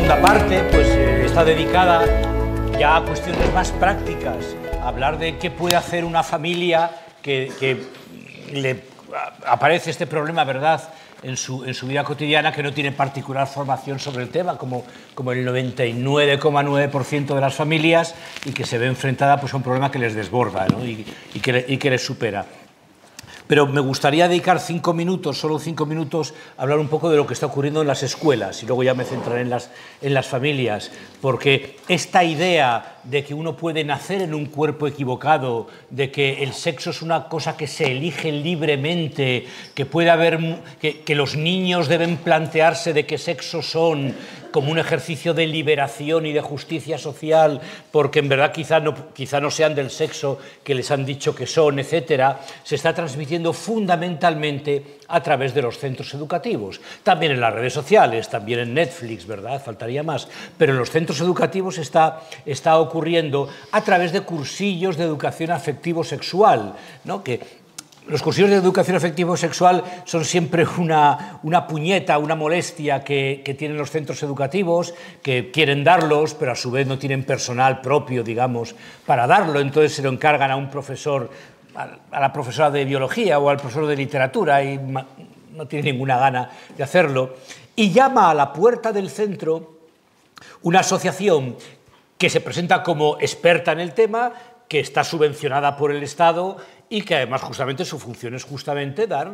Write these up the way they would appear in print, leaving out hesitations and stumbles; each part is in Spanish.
segunda parte pues, está dedicada ya a cuestiones más prácticas, a hablar de qué puede hacer una familia que le aparece este problema, ¿verdad?, en su vida cotidiana, que no tiene particular formación sobre el tema, como el 99,9% de las familias, y que se ve enfrentada pues, a un problema que les desborda, ¿no?, y que les supera. Pero me gustaría dedicar 5 minutos, solo 5 minutos, a hablar un poco de lo que está ocurriendo en las escuelas, y luego ya me centraré en las familias, porque esta idea de que uno puede nacer en un cuerpo equivocado, de que el sexo es una cosa que se elige libremente, que puede haber, que los niños deben plantearse de qué sexo son, como un ejercicio de liberación y de justicia social, porque en verdad quizá no sean del sexo que les han dicho que son, etcétera, se está transmitiendo fundamentalmente a través de los centros educativos. También en las redes sociales, también en Netflix, ¿verdad? Faltaría más. Pero en los centros educativos está ocurriendo a través de cursillos de educación afectivo-sexual, ¿no? Que los cursillos de educación afectivo-sexual son siempre una puñeta, una molestia que tienen los centros educativos, que quieren darlos, pero a su vez no tienen personal propio, digamos, para darlo. Entonces se lo encargan a un profesor, a la profesora de biología o al profesor de literatura, y no tiene ninguna gana de hacerlo. Y llama a la puerta del centro una asociación que se presenta como experta en el tema, que está subvencionada por el Estado y que además justamente su función es justamente dar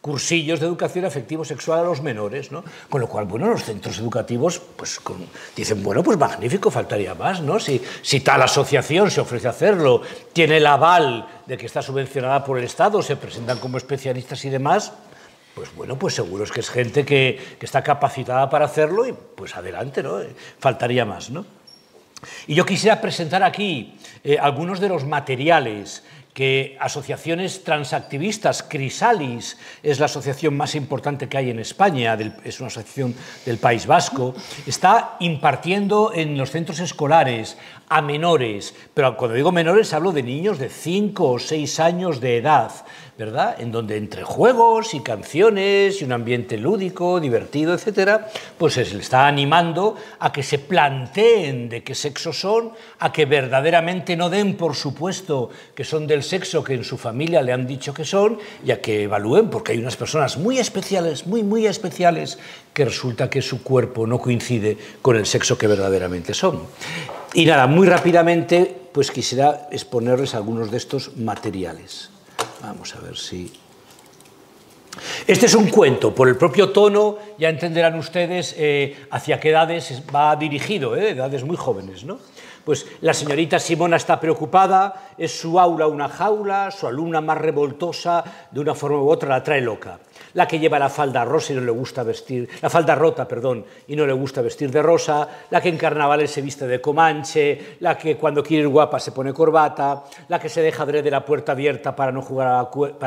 cursillos de educación afectivo-sexual a los menores, ¿no? Con lo cual, bueno, los centros educativos pues, dicen, bueno, pues magnífico, faltaría más, ¿no? Si tal asociación se ofrece a hacerlo, tiene el aval de que está subvencionada por el Estado, se presentan como especialistas y demás, pues bueno, pues seguro es que es gente que está capacitada para hacerlo y pues adelante, ¿no? Faltaría más, ¿no? Y yo quisiera presentar aquí algunos de los materiales que asociaciones transactivistas, Crisalis es la asociación más importante que hay en España, es una asociación del País Vasco, está impartiendo en los centros escolares a menores, pero cuando digo menores hablo de niños de 5 o 6 años de edad, ¿verdad?, en donde entre juegos y canciones y un ambiente lúdico, divertido, etcétera, pues se les está animando a que se planteen de qué sexo son, a que verdaderamente no den por supuesto que son del sexo que en su familia le han dicho que son, y a que evalúen, porque hay unas personas muy especiales, muy especiales, que resulta que su cuerpo no coincide con el sexo que verdaderamente son. Y nada, muy rápidamente, pues quisiera exponerles algunos de estos materiales. Vamos a ver si... Este es un cuento, por el propio tono ya entenderán ustedes hacia qué edades va dirigido, edades muy jóvenes, ¿no? Pues la señorita Simona está preocupada, es su aula una jaula, su alumna más revoltosa, de una forma u otra la trae loca. La que lleva la falda rosa y no le gusta vestir, la falda rota, perdón, y no le gusta vestir de rosa, la que en carnavales se viste de comanche, la que cuando quiere ir guapa se pone corbata, la que se deja adrede la puerta abierta para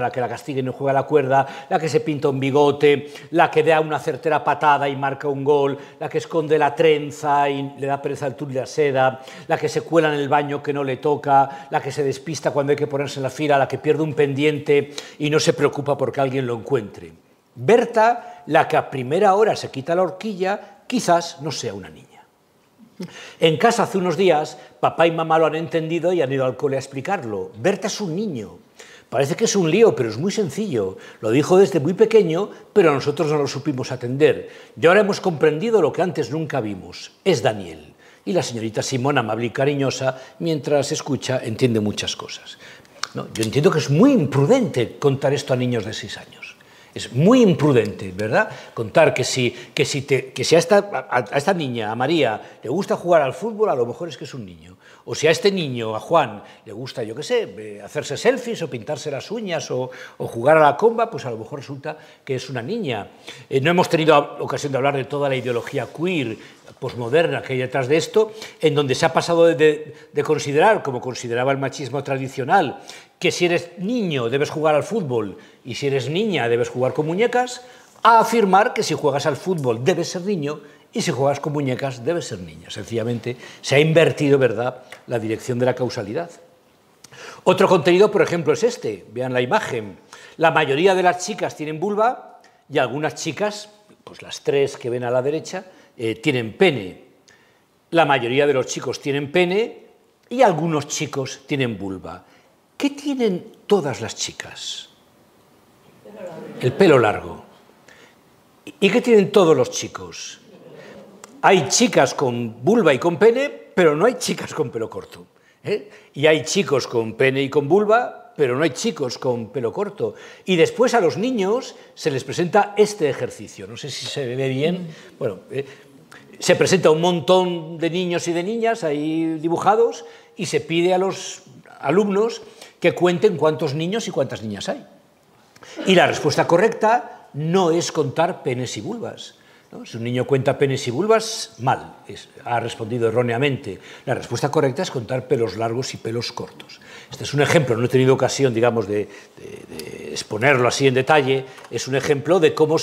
que la castiguen y no juega a la cuerda, la que se pinta un bigote, la que da una certera patada y marca un gol, la que esconde la trenza y le da pereza el tul y la seda, la que se cuela en el baño que no le toca, la que se despista cuando hay que ponerse en la fila, la que pierde un pendiente y no se preocupa porque alguien lo encuentre. Berta, la que a primera hora se quita la horquilla, quizás no sea una niña. En casa hace unos días, papá y mamá lo han entendido y han ido al cole a explicarlo. Berta es un niño. Parece que es un lío, pero es muy sencillo. Lo dijo desde muy pequeño, pero nosotros no lo supimos atender. Y ahora hemos comprendido lo que antes nunca vimos. Es Daniel. Y la señorita Simón, amable y cariñosa, mientras escucha, entiende muchas cosas. No, yo entiendo que es muy imprudente contar esto a niños de 6 años. Es muy imprudente, ¿verdad?, contar que si a esta niña, a María, le gusta jugar al fútbol, a lo mejor es que es un niño. O si a este niño, a Juan, le gusta, yo qué sé, hacerse selfies o pintarse las uñas o jugar a la comba, pues a lo mejor resulta que es una niña. No hemos tenido ocasión de hablar de toda la ideología queer, posmoderna que hay detrás de esto, en donde se ha pasado de considerar, como consideraba el machismo tradicional, que si eres niño debes jugar al fútbol y si eres niña debes jugar con muñecas, a afirmar que si juegas al fútbol debes ser niño y si juegas con muñecas debes ser niña. Sencillamente se ha invertido, ¿verdad?, la dirección de la causalidad. Otro contenido, por ejemplo, es este. Vean la imagen. La mayoría de las chicas tienen vulva y algunas chicas, pues las 3 que ven a la derecha, tienen pene. La mayoría de los chicos tienen pene y algunos chicos tienen vulva. ¿Qué tienen todas las chicas? El pelo largo. ¿Y qué tienen todos los chicos? Hay chicas con vulva y con pene, pero no hay chicas con pelo corto. Y hay chicos con pene y con vulva, pero no hay chicos con pelo corto. Y después a los niños se les presenta este ejercicio. No sé si se ve bien. Bueno, se presenta un montón de niños y de niñas ahí dibujados y se pide a los alumnos que cuenten cuántos niños y cuántas niñas hay. Y la respuesta correcta no es contar penes y vulvas, ¿no? Si un niño cuenta penes y vulvas, mal, ha respondido erróneamente. La respuesta correcta es contar pelos largos y pelos cortos. Este es un ejemplo, no he tenido ocasión, digamos, de exponerlo así en detalle, es un ejemplo de cómo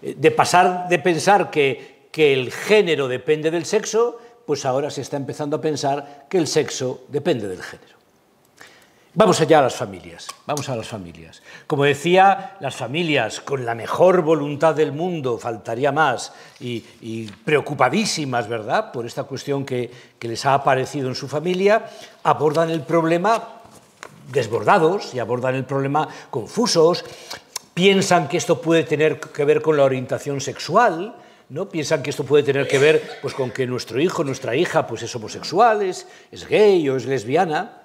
de pasar de pensar que el género depende del sexo, pues ahora se está empezando a pensar que el sexo depende del género. Vamos allá a las familias, vamos a las familias. Como decía, las familias con la mejor voluntad del mundo, faltaría más, y preocupadísimas, ¿verdad?, por esta cuestión que les ha aparecido en su familia, abordan el problema desbordados y abordan el problema confusos, piensan que esto puede tener que ver con la orientación sexual, ¿no? Piensan que esto puede tener que ver pues, con que nuestro hijo, nuestra hija, pues, es homosexual, es gay o es lesbiana.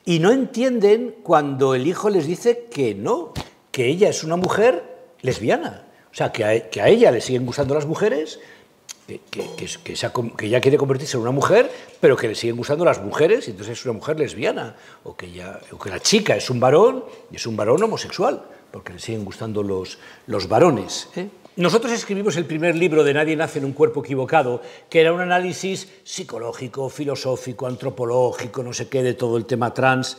Y no entienden cuando el hijo les dice que no, que ella es una mujer lesbiana. O sea, que a ella le siguen gustando las mujeres, que ella quiere convertirse en una mujer, pero que le siguen gustando las mujeres, y entonces es una mujer lesbiana. O que la chica es un varón, y es un varón homosexual, porque le siguen gustando los varones, ¿eh? Nosotros escribimos el primer libro de Nadie nace en un cuerpo equivocado, que era un análisis psicológico, filosófico, antropológico, no sé qué, de todo el tema trans.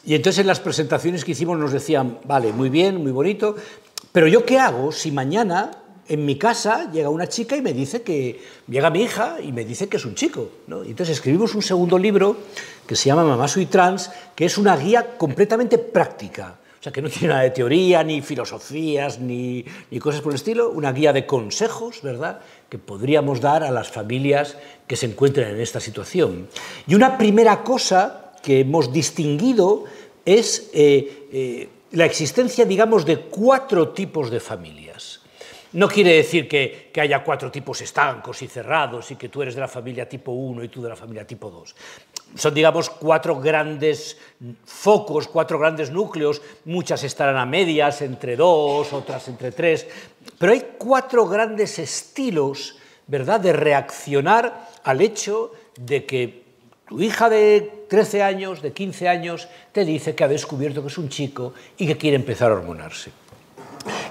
Y entonces en las presentaciones que hicimos nos decían, vale, muy bien, muy bonito, pero ¿yo qué hago si mañana en mi casa llega una chica y me dice que... Llega mi hija y me dice que es un chico, ¿no? Y entonces escribimos un segundo libro que se llama Mamá soy trans, que es una guía completamente práctica. O sea, que no tiene nada de teoría, ni filosofías, ni cosas por el estilo, una guía de consejos, ¿verdad?, que podríamos dar a las familias que se encuentren en esta situación. Y una primera cosa que hemos distinguido es la existencia, digamos, de 4 tipos de familias. No quiere decir que haya 4 tipos estancos y cerrados y que tú eres de la familia tipo 1 y tú de la familia tipo 2. Son, digamos, 4 grandes focos, 4 grandes núcleos, muchas estarán a medias, entre 2, otras entre 3, pero hay 4 grandes estilos, ¿verdad?, de reaccionar al hecho de que tu hija de 13 años, de 15 años, te dice que ha descubierto que es un chico y que quiere empezar a hormonarse.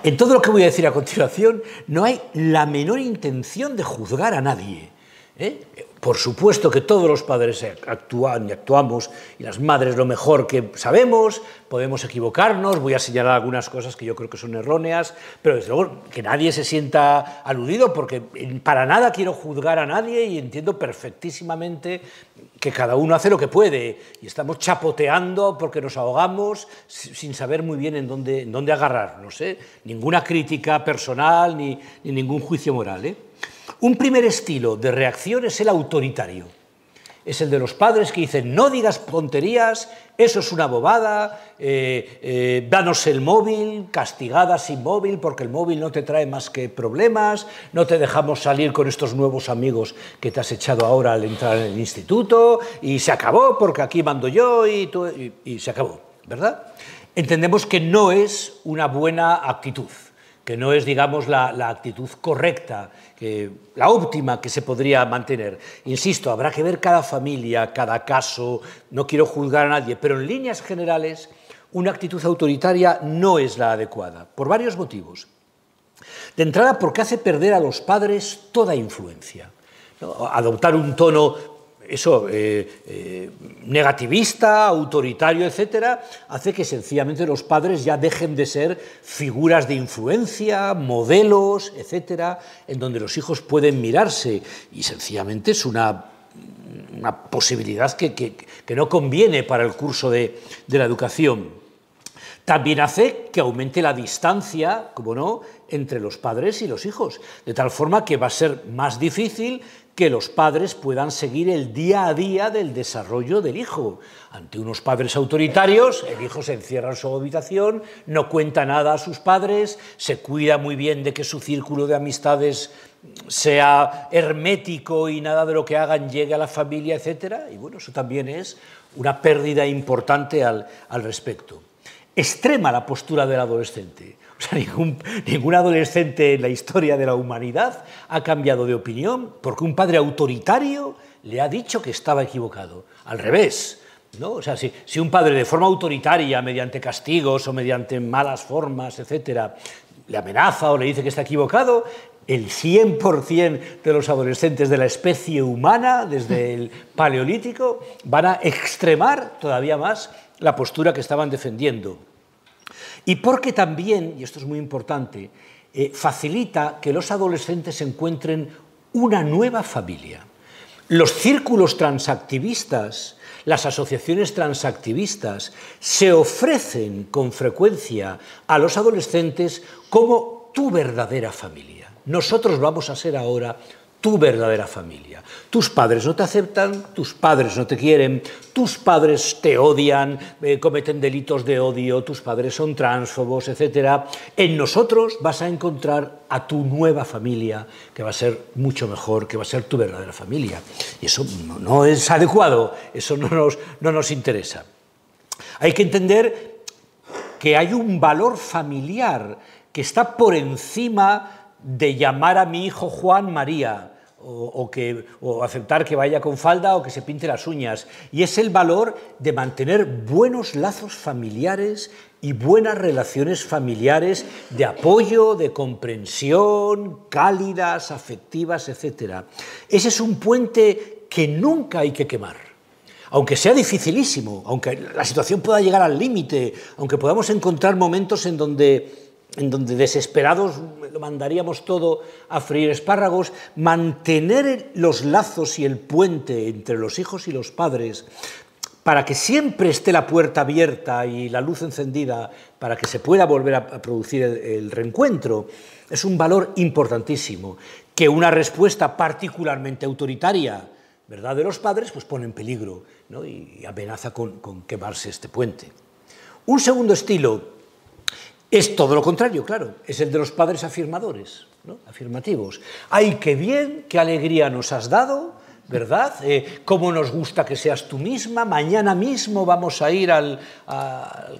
En todo lo que voy a decir a continuación no hay la menor intención de juzgar a nadie, ¿eh? Por supuesto que todos los padres actúan y actuamos, y las madres lo mejor que sabemos, podemos equivocarnos, voy a señalar algunas cosas que yo creo que son erróneas, pero desde luego que nadie se sienta aludido, porque para nada quiero juzgar a nadie y entiendo perfectísimamente que cada uno hace lo que puede y estamos chapoteando porque nos ahogamos sin saber muy bien en dónde agarrarnos, ¿eh? Ninguna crítica personal ni ningún juicio moral, ¿eh? Un primer estilo de reacción es el autoritario. Es el de los padres que dicen, no digas tonterías, eso es una bobada, danos el móvil, castigada sin móvil, porque el móvil no te trae más que problemas, no te dejamos salir con estos nuevos amigos que te has echado ahora al entrar en el instituto, y se acabó, porque aquí mando yo, y se acabó, ¿verdad? Entendemos que no es una buena actitud, que no es, digamos, la actitud correcta, la óptima que se podría mantener. Insisto, habrá que ver cada familia, cada caso, no quiero juzgar a nadie, pero en líneas generales una actitud autoritaria no es la adecuada, por varios motivos. De entrada, porque hace perder a los padres toda influencia, ¿no? Adoptar un tono negativista, autoritario, etcétera, hace que sencillamente los padres ya dejen de ser figuras de influencia, modelos, etcétera, en donde los hijos pueden mirarse, y sencillamente es una posibilidad que no conviene para el curso de la educación. También hace que aumente la distancia, como no, entre los padres y los hijos, de tal forma que va a ser más difícil que los padres puedan seguir el día a día del desarrollo del hijo. Ante unos padres autoritarios, el hijo se encierra en su habitación, no cuenta nada a sus padres, se cuida muy bien de que su círculo de amistades sea hermético y nada de lo que hagan llegue a la familia, etc. Y bueno, eso también es una pérdida importante al respecto. Extrema la postura del adolescente. O sea, ningún adolescente en la historia de la humanidad ha cambiado de opinión porque un padre autoritario le ha dicho que estaba equivocado. Al revés, ¿no? O sea, si un padre de forma autoritaria, mediante castigos o mediante malas formas, etcétera, le amenaza o le dice que está equivocado, el 100% de los adolescentes de la especie humana, desde el Paleolítico, van a extremar todavía más la postura que estaban defendiendo. Y porque también, y esto es muy importante, facilita que los adolescentes encuentren una nueva familia. Los círculos transactivistas, las asociaciones transactivistas, se ofrecen con frecuencia a los adolescentes como tu verdadera familia. Nosotros vamos a ser ahora tu verdadera familia. Tus padres no te aceptan, tus padres no te quieren, tus padres te odian, cometen delitos de odio, tus padres son tránsfobos, etc. En nosotros vas a encontrar a tu nueva familia, que va a ser mucho mejor, que va a ser tu verdadera familia. Y eso no es adecuado, eso no nos interesa. Hay que entender que hay un valor familiar que está por encima de llamar a mi hijo Juan María, o aceptar que vaya con falda o que se pinte las uñas. Y es el valor de mantener buenos lazos familiares y buenas relaciones familiares de apoyo, de comprensión, cálidas, afectivas, etc. Ese es un puente que nunca hay que quemar. Aunque sea dificilísimo, aunque la situación pueda llegar al límite, aunque podamos encontrar momentos en donde desesperados lo mandaríamos todo a freír espárragos, mantener los lazos y el puente entre los hijos y los padres para que siempre esté la puerta abierta y la luz encendida para que se pueda volver a producir el reencuentro, es un valor importantísimo que una respuesta particularmente autoritaria, ¿verdad?, de los padres, pues pone en peligro, ¿no?, y amenaza con quemarse este puente. Un segundo estilo es todo lo contrario, claro, es el de los padres afirmadores, ¿no?, afirmativos. ¡Ay, qué bien, qué alegría nos has dado!, ¿verdad? ¿Cómo nos gusta que seas tú misma? Mañana mismo vamos a ir al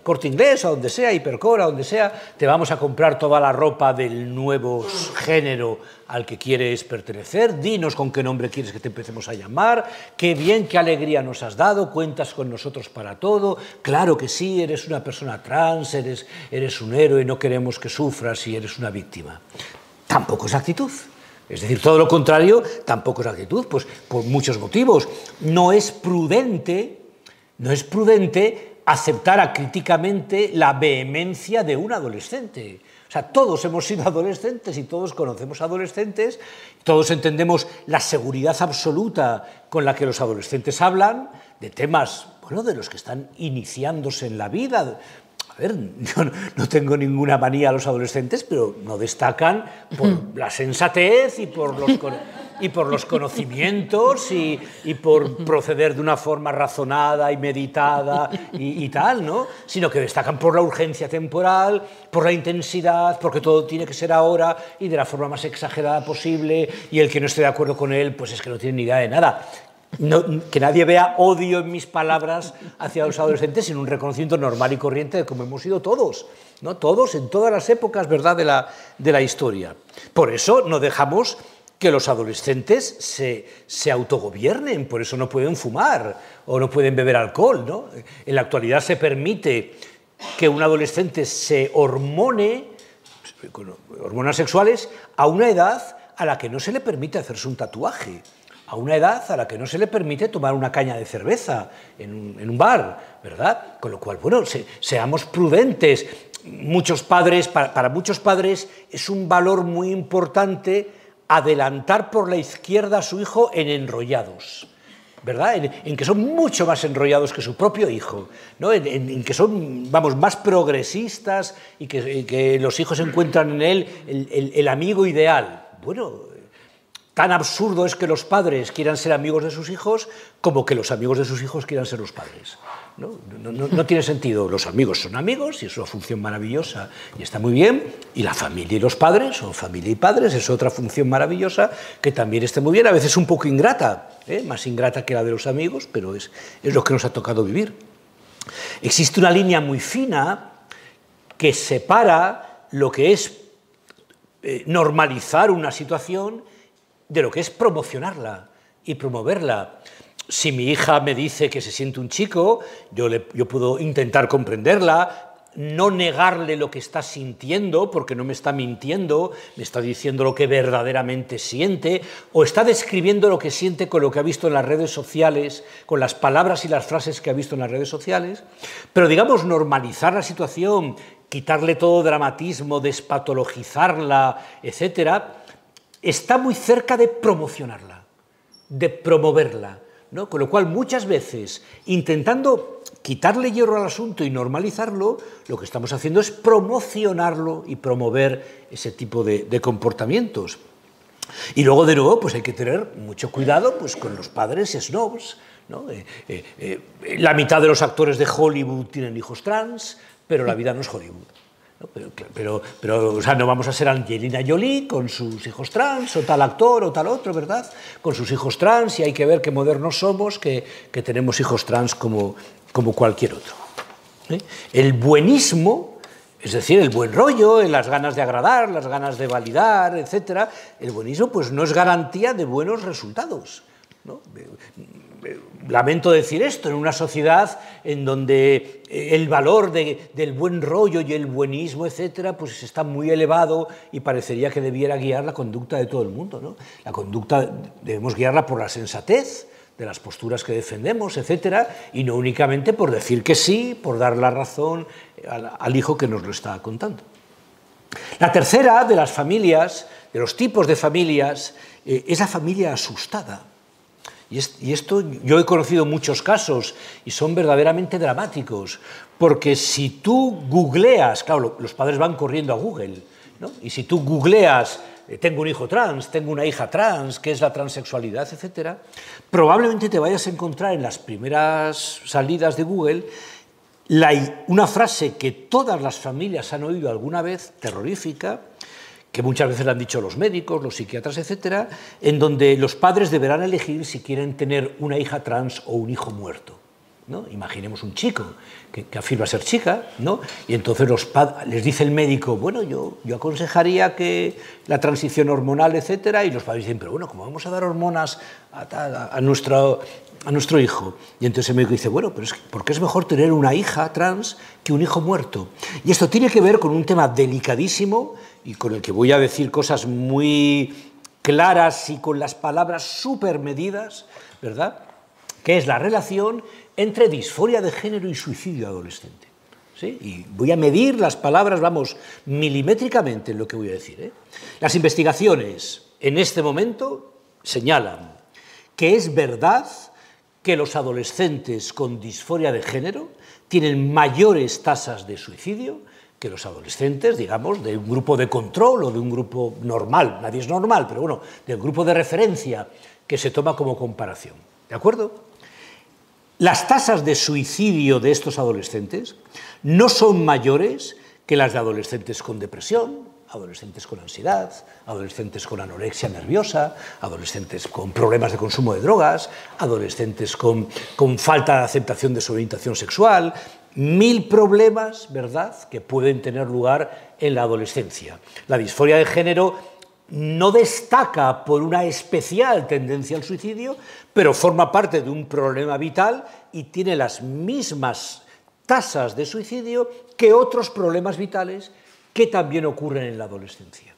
Corte Inglés, a donde sea, Hipercor, a donde sea, te vamos a comprar toda la ropa del nuevo género al que quieres pertenecer, dinos con qué nombre quieres que te empecemos a llamar, qué bien, qué alegría nos has dado, cuentas con nosotros para todo, claro que sí, eres una persona trans, eres un héroe, no queremos que sufras y eres una víctima. Tampoco es actitud. Es decir, todo lo contrario, tampoco es actitud, pues por muchos motivos. No es prudente aceptar acríticamente la vehemencia de un adolescente. O sea, todos hemos sido adolescentes y todos conocemos adolescentes, todos entendemos la seguridad absoluta con la que los adolescentes hablan de temas, bueno, de los que están iniciándose en la vida. A ver, yo no tengo ninguna manía a los adolescentes, pero no destacan por la sensatez y por los conocimientos y por proceder de una forma razonada y meditada y tal, ¿no? Sino que destacan por la urgencia temporal, por la intensidad, porque todo tiene que ser ahora y de la forma más exagerada posible, y el que no esté de acuerdo con él, pues es que no tiene ni idea de nada. No, que nadie vea odio en mis palabras hacia los adolescentes, sino un reconocimiento normal y corriente de cómo hemos sido todos, ¿no? Todos, en todas las épocas, ¿verdad?, de la historia. Por eso no dejamos que los adolescentes se autogobiernen, por eso no pueden fumar o no pueden beber alcohol, ¿no? En la actualidad se permite que un adolescente se hormone, con hormonas sexuales, a una edad a la que no se le permite hacerse un tatuaje, a una edad a la que no se le permite tomar una caña de cerveza en un bar, ¿verdad? Con lo cual, bueno, seamos prudentes. Para muchos padres es un valor muy importante adelantar por la izquierda a su hijo en enrollados. ¿verdad? En que son mucho más enrollados que su propio hijo, ¿no? En que son, vamos, más progresistas y que los hijos encuentran en él el amigo ideal. Bueno, tan absurdo es que los padres quieran ser amigos de sus hijos como que los amigos de sus hijos quieran ser los padres. No tiene sentido. Los amigos son amigos y es una función maravillosa y está muy bien, y la familia y los padres, o familia y padres, es otra función maravillosa que también está muy bien, a veces un poco ingrata, más ingrata que la de los amigos, pero es lo que nos ha tocado vivir. Existe una línea muy fina que separa lo que es normalizar una situación de lo que es promocionarla y promoverla. Si mi hija me dice que se siente un chico, yo puedo intentar comprenderla, no negarle lo que está sintiendo, porque no me está mintiendo, me está diciendo lo que verdaderamente siente, o está describiendo lo que siente con lo que ha visto en las redes sociales, con las palabras y las frases que ha visto en las redes sociales. Pero, digamos, normalizar la situación, quitarle todo dramatismo, despatologizarla, etcétera, está muy cerca de promocionarla, de promoverla, ¿no? Con lo cual, muchas veces, intentando quitarle hierro al asunto y normalizarlo, lo que estamos haciendo es promocionarlo y promover ese tipo de comportamientos. Y luego, de nuevo, pues hay que tener mucho cuidado pues, con los padres snobs, ¿no? La mitad de los actores de Hollywood tienen hijos trans, pero la vida no es Hollywood. Pero o sea, no vamos a ser Angelina Jolie con sus hijos trans, o tal actor o tal otro, ¿verdad? Con sus hijos trans, y hay que ver qué modernos somos, que tenemos hijos trans como cualquier otro. El buenismo, es decir, el buen rollo, las ganas de agradar, las ganas de validar, etc., el buenismo pues, no es garantía de buenos resultados, ¿no? Lamento decir esto, en una sociedad en donde el valor del buen rollo y el buenismo, etcétera, pues está muy elevado y parecería que debiera guiar la conducta de todo el mundo, ¿no? La conducta debemos guiarla por la sensatez de las posturas que defendemos, etcétera, y no únicamente por decir que sí, por dar la razón al hijo que nos lo está contando. La tercera de las familias, de los tipos de familias, es la familia asustada. Y esto yo he conocido muchos casos y son verdaderamente dramáticos, porque si tú googleas, claro, los padres van corriendo a Google, ¿no? Y si tú googleas, tengo un hijo trans, tengo una hija trans, qué es la transexualidad, etcétera, probablemente te vayas a encontrar en las primeras salidas de Google una frase que todas las familias han oído alguna vez, terrorífica, que muchas veces le han dicho los médicos, los psiquiatras, etcétera, en donde los padres deberán elegir si quieren tener una hija trans o un hijo muerto, ¿no? Imaginemos un chico que afirma ser chica, ¿no? Y entonces les dice el médico, bueno, yo aconsejaría que la transición hormonal, etcétera, y los padres dicen, pero bueno, ¿cómo vamos a dar hormonas a nuestro hijo? Y entonces el médico dice, bueno, pero ¿por qué es mejor tener una hija trans que un hijo muerto? Y esto tiene que ver con un tema delicadísimo y con el que voy a decir cosas muy claras y con las palabras súper medidas, ¿verdad?, que es la relación entre disforia de género y suicidio adolescente. ¿Sí? Y voy a medir las palabras, vamos, milimétricamente en lo que voy a decir, ¿eh? Las investigaciones en este momento señalan que es verdad que los adolescentes con disforia de género tienen mayores tasas de suicidio que los adolescentes, digamos, de un grupo de control o de un grupo normal, nadie es normal, pero bueno, del grupo de referencia que se toma como comparación. ¿De acuerdo? Las tasas de suicidio de estos adolescentes no son mayores que las de adolescentes con depresión, adolescentes con ansiedad, adolescentes con anorexia nerviosa, adolescentes con problemas de consumo de drogas, adolescentes con falta de aceptación de su orientación sexual, 1000 problemas, ¿verdad?, que pueden tener lugar en la adolescencia. La disforia de género no destaca por una especial tendencia al suicidio, pero forma parte de un problema vital y tiene las mismas tasas de suicidio que otros problemas vitales que también ocurren en la adolescencia.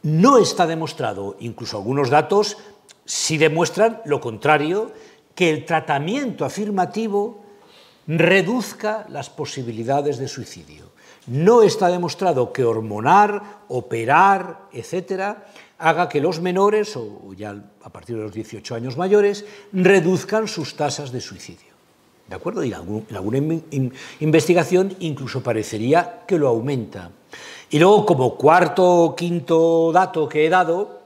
No está demostrado, incluso algunos datos sí demuestran lo contrario, que el tratamiento afirmativo reduzca las posibilidades de suicidio. No está demostrado que hormonar, operar, etcétera, haga que los menores, o ya a partir de los 18 años mayores, reduzcan sus tasas de suicidio. ¿De acuerdo? Y en alguna investigación incluso parecería que lo aumenta. Y luego, como cuarto o quinto dato que he dado,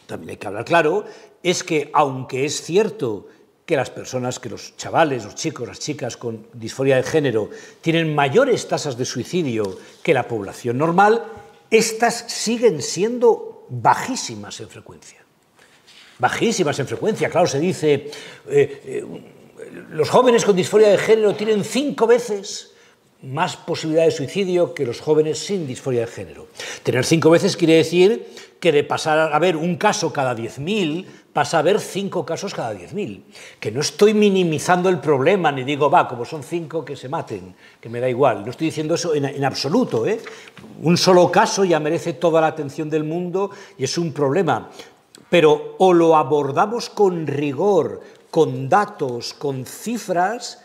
también hay que hablar claro, es que aunque es cierto que las personas, que los chavales, los chicos, las chicas con disforia de género tienen mayores tasas de suicidio que la población normal, estas siguen siendo bajísimas en frecuencia. Bajísimas en frecuencia. Claro, se dice, los jóvenes con disforia de género tienen 5 veces más posibilidad de suicidio que los jóvenes sin disforia de género. Tener 5 veces quiere decir que de pasar a ver un caso cada 10.000, pasa a haber 5 casos cada 10.000. Que no estoy minimizando el problema, ni digo, va, como son 5, que se maten, que me da igual. No estoy diciendo eso en absoluto, ¿eh? Un solo caso ya merece toda la atención del mundo y es un problema. Pero o lo abordamos con rigor, con datos, con cifras,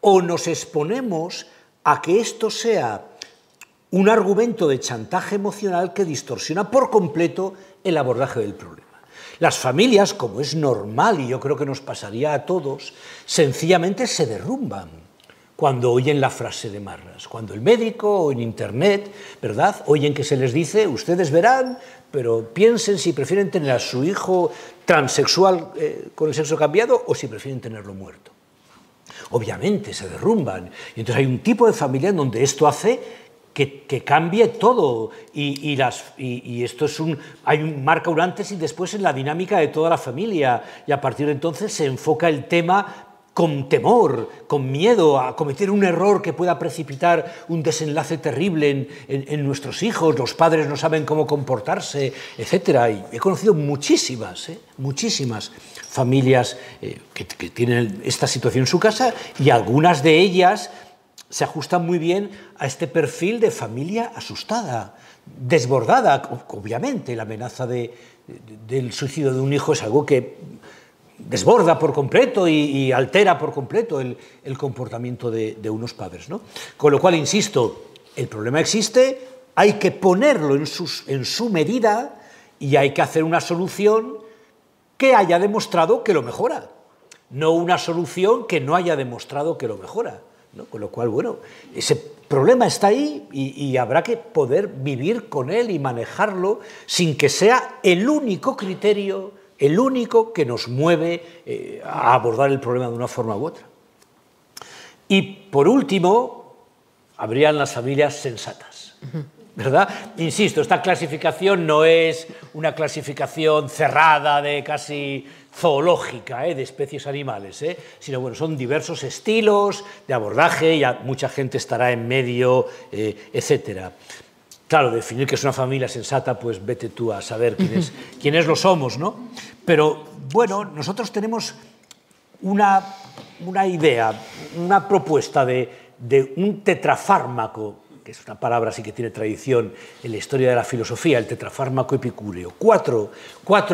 o nos exponemos a que esto sea un argumento de chantaje emocional que distorsiona por completo el abordaje del problema. Las familias, como es normal y yo creo que nos pasaría a todos, sencillamente se derrumban cuando oyen la frase de Marras, cuando el médico o en internet, ¿verdad?, oyen que se les dice, ustedes verán, pero piensen si prefieren tener a su hijo transexual con el sexo cambiado o si prefieren tenerlo muerto. Obviamente se derrumban. Y entonces hay un tipo de familia en donde esto hace que cambie todo. Y esto es marca un antes y después en la dinámica de toda la familia. Y a partir de entonces se enfoca el tema con temor, con miedo a cometer un error que pueda precipitar un desenlace terrible en nuestros hijos, los padres no saben cómo comportarse, etc. Y he conocido muchísimas familias que tienen esta situación en su casa y algunas de ellas se ajustan muy bien a este perfil de familia asustada, desbordada. Obviamente la amenaza del suicidio de un hijo es algo que desborda por completo y altera por completo el comportamiento de unos padres, ¿no? Con lo cual, insisto, el problema existe, hay que ponerlo en su medida y hay que hacer una solución que haya demostrado que lo mejora, no una solución que no haya demostrado que lo mejora, ¿no? Con lo cual, bueno, ese problema está ahí y habrá que poder vivir con él y manejarlo sin que sea el único criterio, el único que nos mueve a abordar el problema de una forma u otra. Y por último, habrían las familias sensatas, ¿verdad? Insisto, esta clasificación no es una clasificación cerrada de casi zoológica, de especies animales, sino bueno, son diversos estilos de abordaje y mucha gente estará en medio, etcétera. Claro, definir qué es una familia sensata, pues vete tú a saber quiénes lo somos, ¿no? Pero, bueno, nosotros tenemos una idea, una propuesta de un tetrafármaco, que es una palabra así que tiene tradición en la historia de la filosofía, el tetrafármaco epicúreo. Cuatro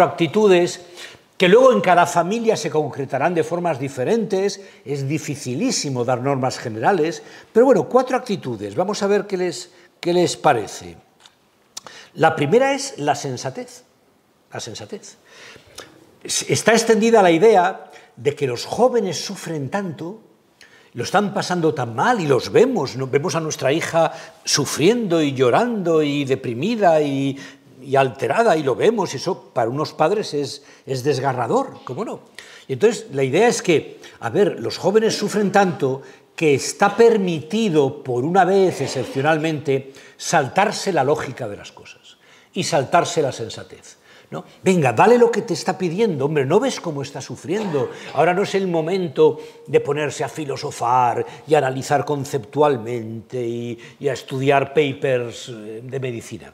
actitudes que luego en cada familia se concretarán de formas diferentes, es dificilísimo dar normas generales, pero bueno, 4 actitudes, vamos a ver qué les parece. La primera es la sensatez. La sensatez. Está extendida la idea de que los jóvenes sufren tanto, lo están pasando tan mal y los vemos, ¿no? Vemos a nuestra hija sufriendo y llorando y deprimida y alterada y lo vemos, y eso para unos padres es desgarrador, ¿cómo no? Y entonces la idea es que, a ver, los jóvenes sufren tanto que está permitido, por una vez excepcionalmente, saltarse la lógica de las cosas y saltarse la sensatez, ¿no? Venga, dale lo que te está pidiendo, hombre, ¿no ves cómo está sufriendo? Ahora no es el momento de ponerse a filosofar y a analizar conceptualmente y a estudiar papers de medicina.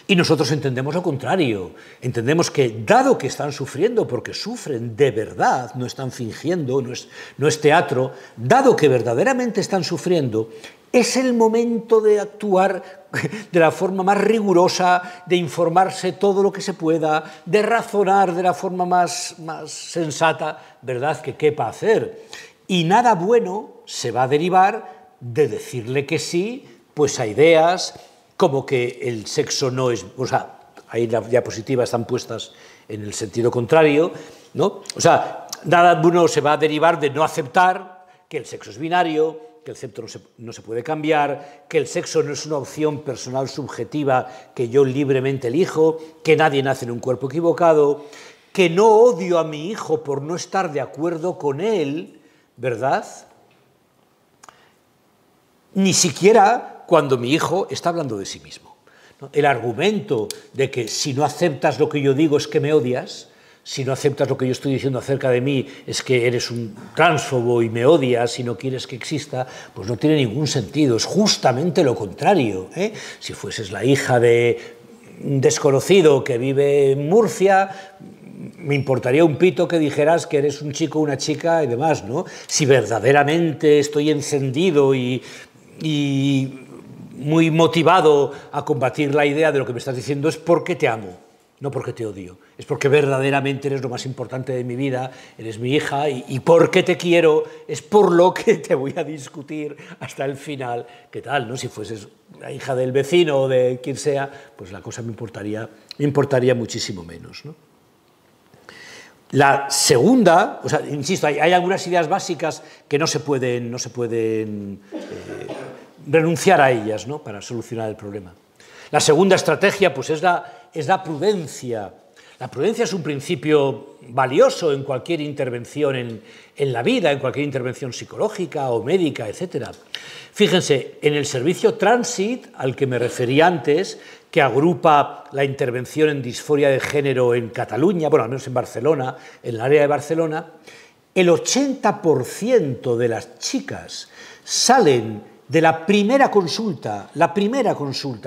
Y nosotros entendemos lo contrario, entendemos que dado que están sufriendo, porque sufren de verdad, no están fingiendo, no es teatro, dado que verdaderamente están sufriendo, es el momento de actuar de la forma más rigurosa, de informarse todo lo que se pueda, de razonar de la forma más sensata, ¿verdad?, que quepa hacer. Y nada bueno se va a derivar de decirle que sí, pues a ideas como que el sexo no es... O sea, ahí las diapositivas están puestas en el sentido contrario, ¿no? O sea, nada bueno se va a derivar de no aceptar que el sexo es binario, que el sexo no se puede cambiar, que el sexo no es una opción personal subjetiva que yo libremente elijo, que nadie nace en un cuerpo equivocado, que no odio a mi hijo por no estar de acuerdo con él, ¿verdad? Ni siquiera cuando mi hijo está hablando de sí mismo, ¿no? El argumento de que si no aceptas lo que yo digo es que me odias, si no aceptas lo que yo estoy diciendo acerca de mí es que eres un transfobo y me odias y no quieres que exista, pues no tiene ningún sentido, es justamente lo contrario, ¿eh? Si fueses la hija de un desconocido que vive en Murcia, me importaría un pito que dijeras que eres un chico o una chica y demás, ¿no? Si verdaderamente estoy encendido y muy motivado a combatir la idea de lo que me estás diciendo es porque te amo, no porque te odio, es porque verdaderamente eres lo más importante de mi vida, eres mi hija y porque te quiero es por lo que te voy a discutir hasta el final. ¿Qué tal, no? Si fueses la hija del vecino o de quien sea, pues la cosa me importaría muchísimo menos, ¿no? La segunda, o sea, insisto, hay algunas ideas básicas que no se pueden renunciar a ellas, ¿no? Para solucionar el problema. La segunda estrategia pues, es la prudencia. La prudencia es un principio valioso en cualquier intervención en la vida, en cualquier intervención psicológica o médica, etc. Fíjense, en el servicio Transit, al que me referí antes, que agrupa la intervención en disforia de género en Cataluña, bueno, al menos en Barcelona, en el área de Barcelona, el 80% de las chicas salen de la primera consulta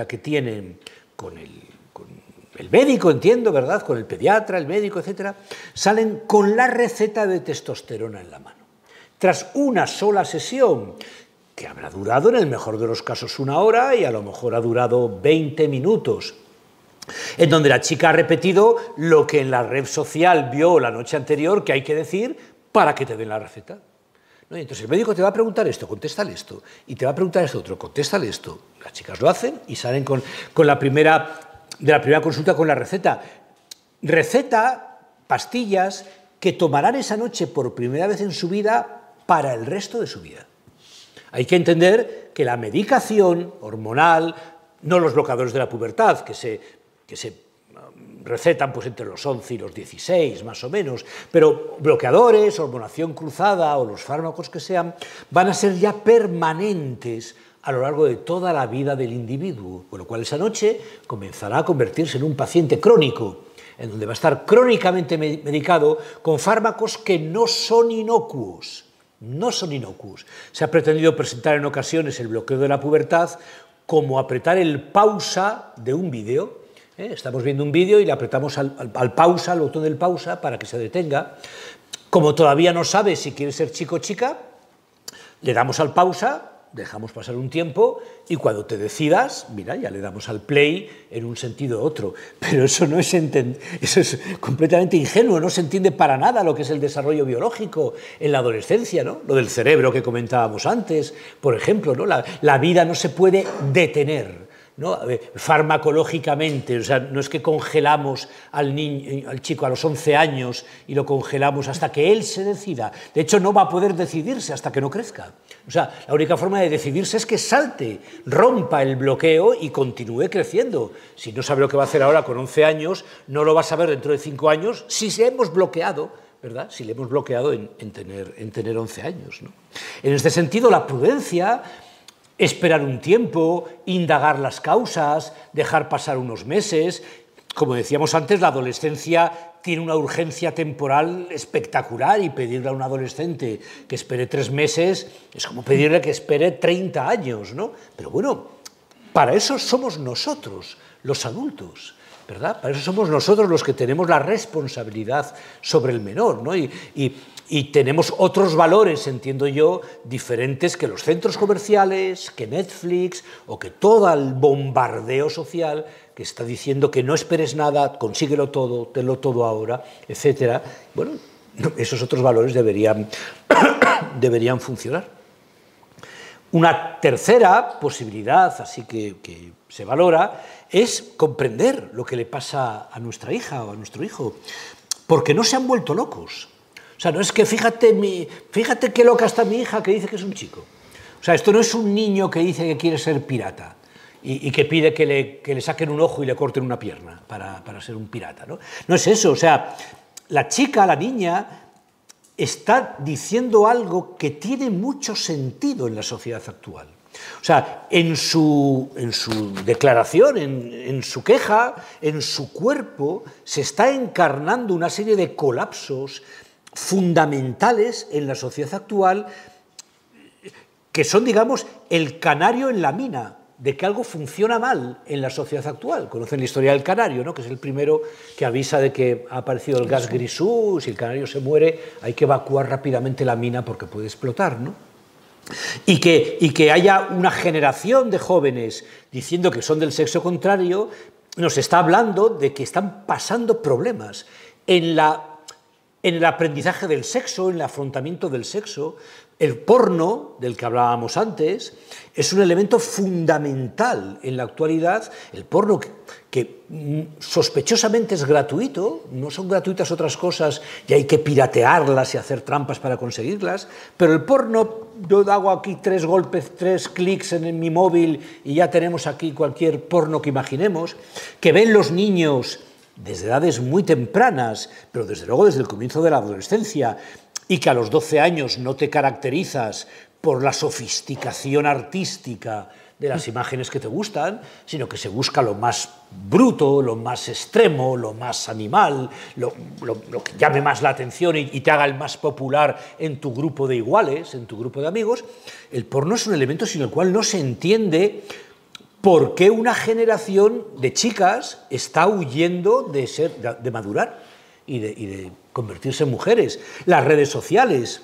que tienen con el médico, entiendo, ¿verdad?, con el pediatra, el médico, etcétera, salen con la receta de testosterona en la mano. Tras una sola sesión, que habrá durado en el mejor de los casos 1 hora y a lo mejor ha durado 20 minutos, en donde la chica ha repetido lo que en la red social vio la noche anterior que hay que decir para que te den la receta, ¿no? Y entonces el médico te va a preguntar esto, contéstale esto, y te va a preguntar esto otro, contéstale esto. Las chicas lo hacen y salen de la primera consulta con la receta. Receta, pastillas que tomarán esa noche por primera vez en su vida para el resto de su vida. Hay que entender que la medicación hormonal, no los bloqueadores de la pubertad, que se recetan pues, entre los 11 y los 16, más o menos, pero bloqueadores, hormonación cruzada o los fármacos que sean, van a ser ya permanentes a lo largo de toda la vida del individuo, con lo cual esa noche comenzará a convertirse en un paciente crónico, en donde va a estar crónicamente medicado con fármacos que no son inocuos. No son inocuos. Se ha pretendido presentar en ocasiones el bloqueo de la pubertad como apretar el pausa de un vídeo. Estamos viendo un vídeo y le apretamos al botón del pausa para que se detenga. Como todavía no sabes si quieres ser chico o chica, le damos al pausa, dejamos pasar un tiempo y cuando te decidas, mira, ya le damos al play en un sentido u otro. Pero eso es completamente ingenuo, no se entiende para nada lo que es el desarrollo biológico en la adolescencia, ¿no? Lo del cerebro que comentábamos antes, por ejemplo, ¿no? La vida no se puede detener, ¿no? Farmacológicamente, o sea, no es que congelamos al chico a los 11 años y lo congelamos hasta que él se decida. De hecho, no va a poder decidirse hasta que no crezca. O sea, la única forma de decidirse es que salte, rompa el bloqueo y continúe creciendo. Si no sabe lo que va a hacer ahora con 11 años, no lo va a saber dentro de 5 años si se hemos bloqueado, ¿verdad? Si le hemos bloqueado en tener 11 años, ¿no? En este sentido, la prudencia, esperar un tiempo, indagar las causas, dejar pasar unos meses. Como decíamos antes, la adolescencia tiene una urgencia temporal espectacular y pedirle a un adolescente que espere 3 meses es como pedirle que espere 30 años, ¿no? Pero bueno, para eso somos nosotros, los adultos, ¿verdad? Para eso somos nosotros los que tenemos la responsabilidad sobre el menor, ¿no? Y tenemos otros valores, entiendo yo, diferentes que los centros comerciales, que Netflix o que todo el bombardeo social que está diciendo que no esperes nada, consíguelo todo, tenlo todo ahora, etc. Bueno, esos otros valores deberían funcionar. Una tercera posibilidad, así que se valora, es comprender lo que le pasa a nuestra hija o a nuestro hijo, porque no se han vuelto locos. O sea, no es que fíjate qué loca está mi hija que dice que es un chico. O sea, esto no es un niño que dice que quiere ser pirata y que pide que le saquen un ojo y le corten una pierna para ser un pirata, ¿no? No es eso, o sea, la chica, la niña, está diciendo algo que tiene mucho sentido en la sociedad actual. O sea, en su declaración, en su queja, en su cuerpo, se está encarnando una serie de colapsos fundamentales en la sociedad actual que son, digamos, el canario en la mina de que algo funciona mal en la sociedad actual. Conocen la historia del canario, ¿no? Que es el primero que avisa de que ha aparecido el gas grisú, si el canario se muere hay que evacuar rápidamente la mina porque puede explotar, ¿no? Y que haya una generación de jóvenes diciendo que son del sexo contrario, nos está hablando de que están pasando problemas en el aprendizaje del sexo, en el afrontamiento del sexo. El porno, del que hablábamos antes, es un elemento fundamental en la actualidad. El porno que sospechosamente es gratuito, no son gratuitas otras cosas y hay que piratearlas y hacer trampas para conseguirlas, pero el porno, yo hago aquí 3 golpes, 3 clics en mi móvil y ya tenemos aquí cualquier porno que imaginemos, que ven los niños desde edades muy tempranas, pero desde luego desde el comienzo de la adolescencia, y que a los 12 años no te caracterizas por la sofisticación artística de las imágenes que te gustan, sino que se busca lo más bruto, lo más extremo, lo más animal, lo que llame más la atención y te haga el más popular en tu grupo de iguales, en tu grupo de amigos. El porno es un elemento sin el cual no se entiende por qué una generación de chicas está huyendo de madurar y de convertirse en mujeres. Las redes sociales,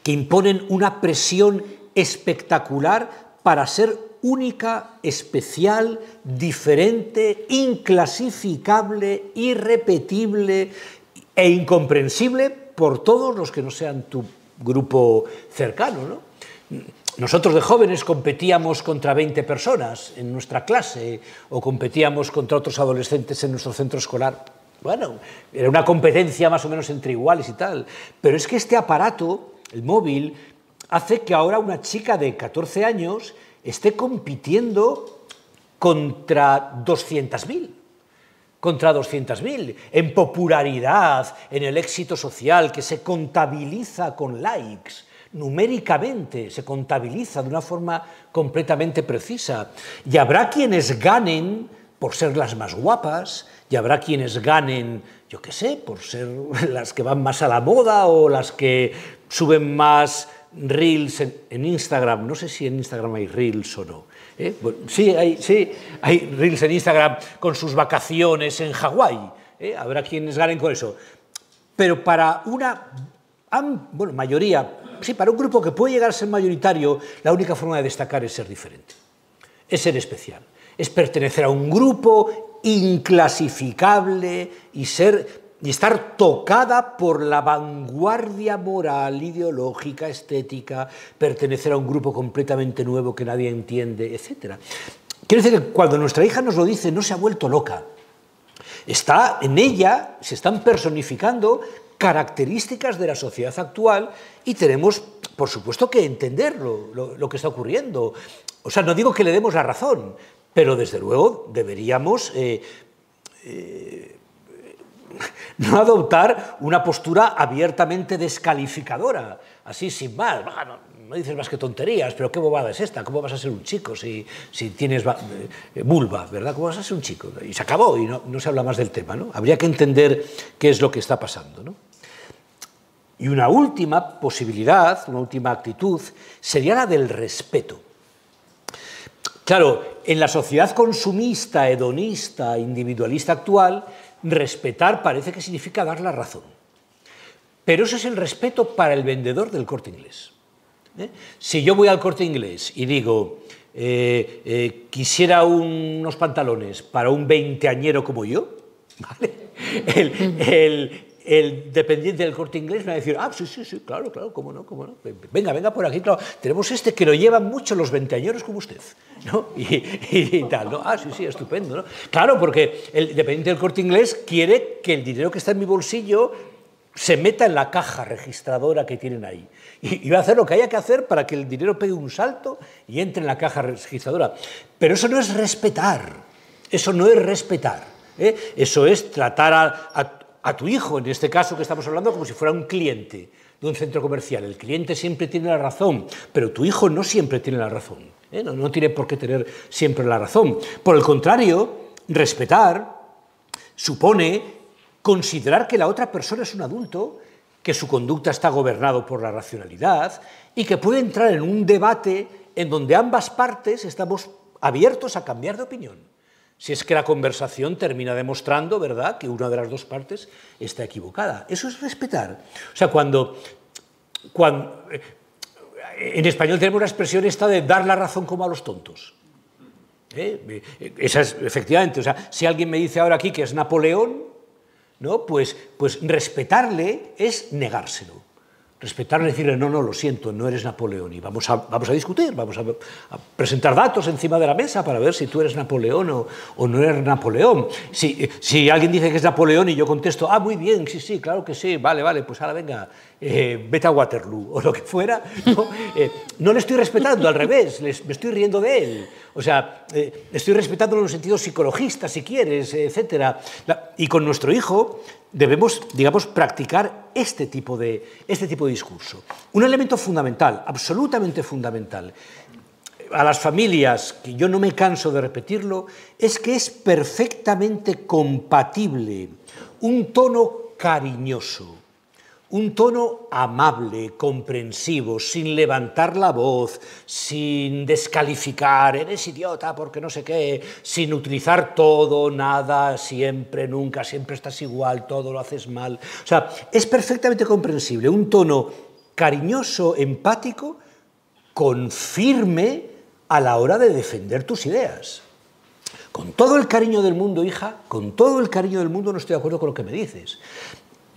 que imponen una presión espectacular para ser única, especial, diferente, inclasificable, irrepetible e incomprensible por todos los que no sean tu grupo cercano, ¿no? Nosotros de jóvenes competíamos contra 20 personas en nuestra clase o competíamos contra otros adolescentes en nuestro centro escolar. Bueno, era una competencia más o menos entre iguales y tal, pero es que este aparato, el móvil, hace que ahora una chica de 14 años esté compitiendo contra 200.000. Contra 200.000, en popularidad, en el éxito social, que se contabiliza con likes, numéricamente se contabiliza de una forma completamente precisa. Y habrá quienes ganen por ser las más guapas, y habrá quienes ganen, yo qué sé, por ser las que van más a la moda o las que suben más reels en Instagram. No sé si en Instagram hay reels o no. Bueno, sí, hay reels en Instagram con sus vacaciones en Hawái. Habrá quienes ganen con eso. Pero para una mayoría, sí, para un grupo que puede llegar a ser mayoritario, la única forma de destacar es ser diferente, es ser especial, es pertenecer a un grupo inclasificable y estar tocada por la vanguardia moral, ideológica, estética, pertenecer a un grupo completamente nuevo que nadie entiende, etc. Quiero decir que cuando nuestra hija nos lo dice, no se ha vuelto loca. Está en ella, se están personificando características de la sociedad actual y tenemos, por supuesto, que entender lo que está ocurriendo. O sea, no digo que le demos la razón, pero desde luego deberíamos no adoptar una postura abiertamente descalificadora, así sin más. No dices más que tonterías, pero qué bobada es esta, ¿cómo vas a ser un chico si tienes vulva, ¿verdad? ¿Cómo vas a ser un chico? Y se acabó y no se habla más del tema, ¿no? Habría que entender qué es lo que está pasando, ¿no? Y una última posibilidad, una última actitud, sería la del respeto. Claro, en la sociedad consumista, hedonista, individualista actual, respetar parece que significa dar la razón. Pero eso es el respeto para el vendedor del Corte Inglés. Si yo voy al Corte Inglés y digo, quisiera unos pantalones para un veinteañero como yo, ¿vale? el dependiente del Corte Inglés me va a decir, ah, sí, sí, sí, claro, claro, cómo no, venga, venga por aquí, claro, tenemos este que lo llevan mucho los veinteañeros como usted, ¿no? Y tal, ¿no? Ah, sí, sí, estupendo, ¿no? Claro, porque el dependiente del Corte Inglés quiere que el dinero que está en mi bolsillo se meta en la caja registradora que tienen ahí. Y va a hacer lo que haya que hacer para que el dinero pegue un salto y entre en la caja registradora. Pero eso no es respetar, eso no es respetar, ¿eh? Eso es tratar a tu hijo, en este caso que estamos hablando, como si fuera un cliente de un centro comercial. El cliente siempre tiene la razón, pero tu hijo no siempre tiene la razón, ¿eh? No tiene por qué tener siempre la razón. Por el contrario, respetar supone considerar que la otra persona es un adulto, que su conducta está gobernado por la racionalidad y que puede entrar en un debate en donde ambas partes estamos abiertos a cambiar de opinión. Si es que la conversación termina demostrando, ¿verdad?, que una de las dos partes está equivocada. Eso es respetar. O sea, cuando en español tenemos la expresión esta de dar la razón como a los tontos. Esa es, efectivamente, o sea, si alguien me dice ahora aquí que es Napoleón, ¿no? Pues respetarle es negárselo. Respetarle, decirle, no, no, lo siento, no eres Napoleón. Y vamos a discutir, vamos a presentar datos encima de la mesa para ver si tú eres Napoleón o no eres Napoleón. Si alguien dice que es Napoleón y yo contesto, ah, muy bien, sí, sí, claro que sí, vale, vale, pues ahora venga, vete a Waterloo o lo que fuera, no le estoy respetando, al revés, me estoy riendo de él. O sea, estoy respetando en un sentido psicologista, si quieres, etc. Y con nuestro hijo debemos, digamos, practicar este tipo de discurso. Un elemento fundamental, absolutamente fundamental, a las familias, que yo no me canso de repetirlo, es que es perfectamente compatible un tono cariñoso, un tono amable, comprensivo, sin levantar la voz, sin descalificar, eres idiota porque no sé qué, sin utilizar todo, nada, siempre, nunca, siempre estás igual, todo lo haces mal. O sea, es perfectamente comprensible, un tono cariñoso, empático, con firme a la hora de defender tus ideas. Con todo el cariño del mundo, hija, con todo el cariño del mundo no estoy de acuerdo con lo que me dices.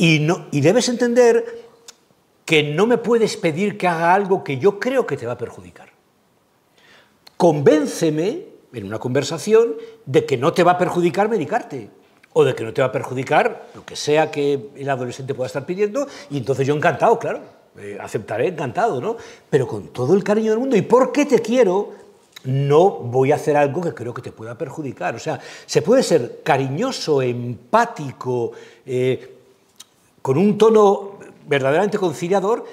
Y debes entender que no me puedes pedir que haga algo que yo creo que te va a perjudicar. Convénceme, en una conversación, de que no te va a perjudicar medicarte, o de que no te va a perjudicar lo que sea que el adolescente pueda estar pidiendo, y entonces yo encantado, claro, aceptaré encantado, ¿no? Pero con todo el cariño del mundo, y porque te quiero, no voy a hacer algo que creo que te pueda perjudicar. O sea, se puede ser cariñoso, empático, con un tono verdaderamente conciliador,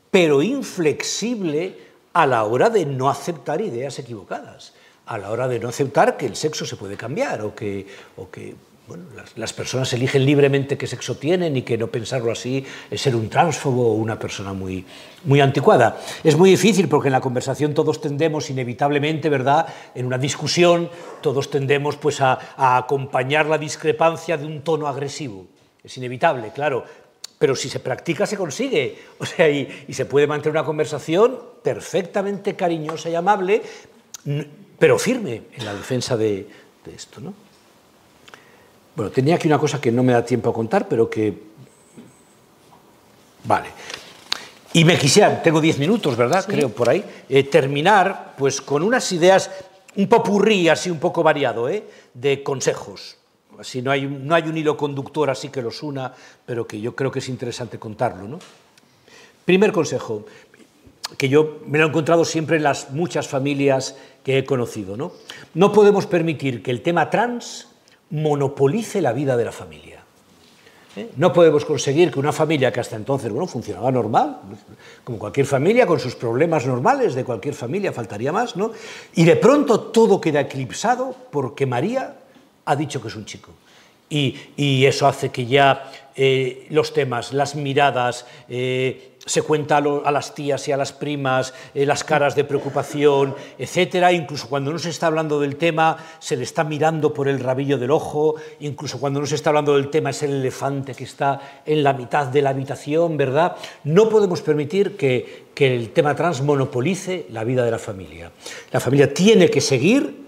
pero inflexible a la hora de no aceptar ideas equivocadas, a la hora de no aceptar que el sexo se puede cambiar o que bueno, las personas eligen libremente qué sexo tienen y que no pensarlo así es ser un tránsfobo o una persona muy anticuada. Es muy difícil porque en la conversación todos tendemos inevitablemente, ¿verdad?, en una discusión todos tendemos pues a acompañar la discrepancia de un tono agresivo. Es inevitable, claro, pero si se practica se consigue. O sea, y se puede mantener una conversación perfectamente cariñosa y amable, pero firme en la defensa de esto, ¿no? Bueno, tenía aquí una cosa que no me da tiempo a contar, pero que... Vale. Y me quisiera, tengo 10 minutos, ¿verdad? Sí. Creo, por ahí, terminar pues con unas ideas, un popurrí así un poco variado, de consejos. Así no hay un hilo conductor así que los una, pero que yo creo que es interesante contarlo, ¿no? Primer consejo, que yo me lo he encontrado siempre en las muchas familias que he conocido, ¿no? No podemos permitir que el tema trans monopolice la vida de la familia. No podemos conseguir que una familia que hasta entonces, bueno, funcionaba normal, como cualquier familia, con sus problemas normales de cualquier familia, faltaría más, ¿no? Y de pronto todo queda eclipsado porque María ha dicho que es un chico. Y eso hace que ya los temas, las miradas, se cuenta a las tías y a las primas, las caras de preocupación, etcétera. Incluso cuando no se está hablando del tema, se le está mirando por el rabillo del ojo. Incluso cuando no se está hablando del tema, es el elefante que está en la mitad de la habitación, ¿verdad? No podemos permitir que el tema trans monopolice la vida de la familia. La familia tiene que seguir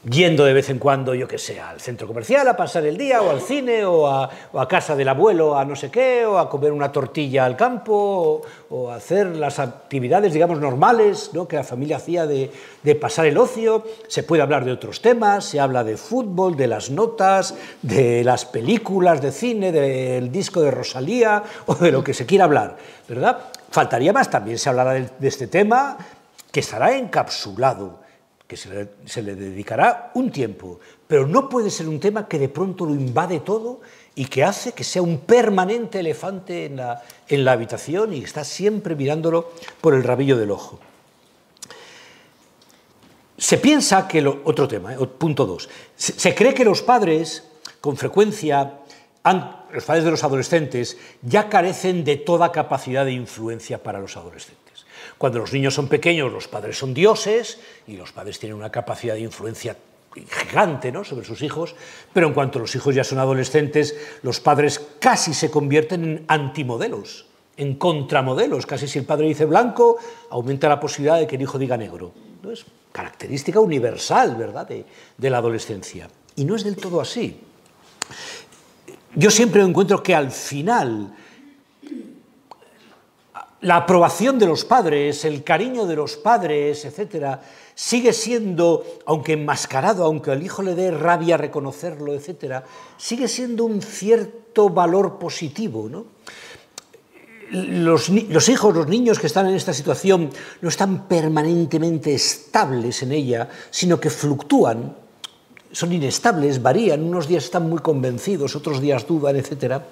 yendo de vez en cuando, yo qué sé, al centro comercial a pasar el día, o al cine, o a casa del abuelo a no sé qué, o a comer una tortilla al campo, o a hacer las actividades, digamos, normales, ¿no?, que la familia hacía de pasar el ocio. Se puede hablar de otros temas, se habla de fútbol, de las notas, de las películas de cine, del disco de Rosalía, o de lo que se quiera hablar, ¿verdad? Faltaría más, también se hablará de este tema, que estará encapsulado, que se le dedicará un tiempo, pero no puede ser un tema que de pronto lo invade todo y que hace que sea un permanente elefante en la habitación y está siempre mirándolo por el rabillo del ojo. Se piensa que, otro tema, punto 2, se cree que los padres, con frecuencia, los padres de los adolescentes, ya carecen de toda capacidad de influencia para los adolescentes. Cuando los niños son pequeños, los padres son dioses y los padres tienen una capacidad de influencia gigante, ¿no?, sobre sus hijos, pero en cuanto los hijos ya son adolescentes, los padres casi se convierten en antimodelos, en contramodelos. Casi si el padre dice blanco, aumenta la posibilidad de que el hijo diga negro. ¿No? Es característica universal, ¿verdad?, de la adolescencia. Y no es del todo así. Yo siempre encuentro que al final la aprobación de los padres, el cariño de los padres, etcétera, sigue siendo, aunque enmascarado, aunque al hijo le dé rabia reconocerlo, etcétera, sigue siendo un cierto valor positivo, ¿no? Los hijos, los niños que están en esta situación no están permanentemente estables en ella, sino que fluctúan, son inestables, varían, unos días están muy convencidos, otros días dudan, etcétera.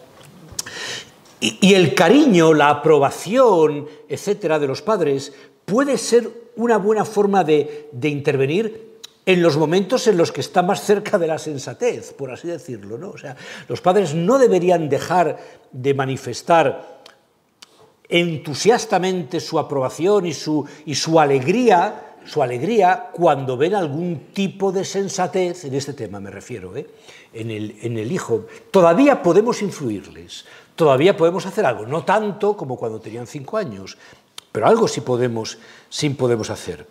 Y el cariño, la aprobación, etcétera, de los padres puede ser una buena forma de intervenir en los momentos en los que está más cerca de la sensatez, por así decirlo, ¿no? O sea, los padres no deberían dejar de manifestar entusiastamente su aprobación y su alegría cuando ven algún tipo de sensatez, en este tema me refiero, en el hijo. Todavía podemos influirles, todavía podemos hacer algo, no tanto como cuando tenían 5 años, pero algo sí podemos hacer.